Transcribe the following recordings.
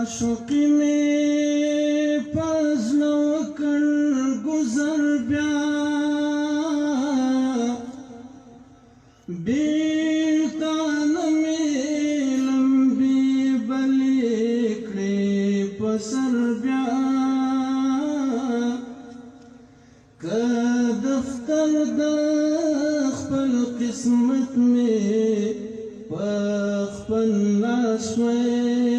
आशुकी में फजलो कर गुजर ब्या बेतान में लंबी बलिकड़े पसर ब्या का दफ्तर दख्पल किस्मत में पख्पल लाशवे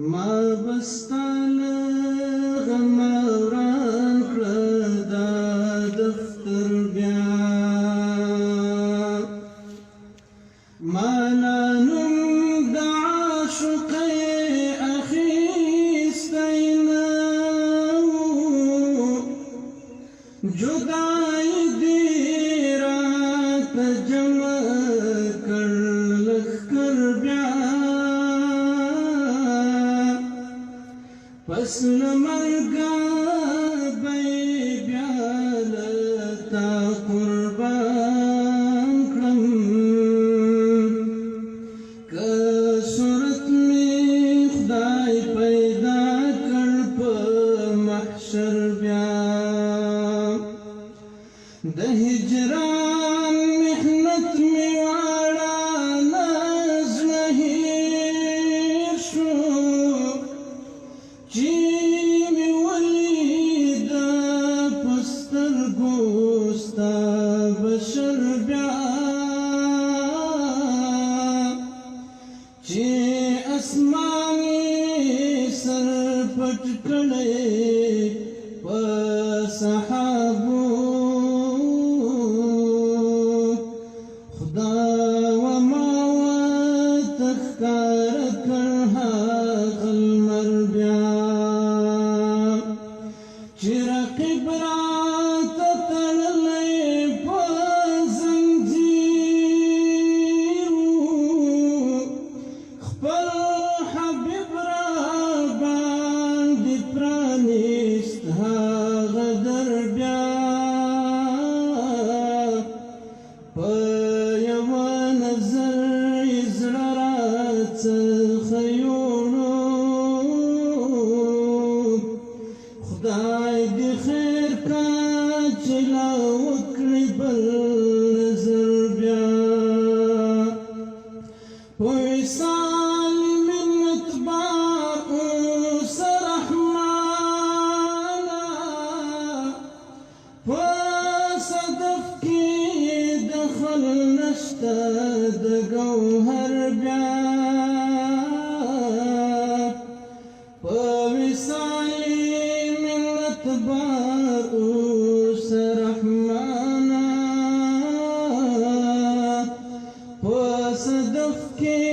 ما بستان غمران کردا دفتر بیا مانا نم دا عاشق اخیستینا جدائی دی رات جمع کر لخکر بیا پس نمرگا بی بیالتا قربان کرم که صورت میں خدای پیدا کر پا محشر بیا د هجران محنت میں وارا نازلہیر شو چی می ولیدا پستر گوستا بشر بیا چی اسمانی سر پٹ کڑے پسحابو خدا و ماوت تخکار کرها غلمر بیا رقیب رات تړلی په زنځیرو خپل حبیب را باندې پرانیست هغه در بیا په یوه نظر یې زړه راڅخه یوړو خدای دی خیر کا چلا وکړي بل نظر بیا وصال منت بار اوس رحمانا صدف کی دخل نشتا د گوهر بیا وصالی بار اوس رحمانا صدف کی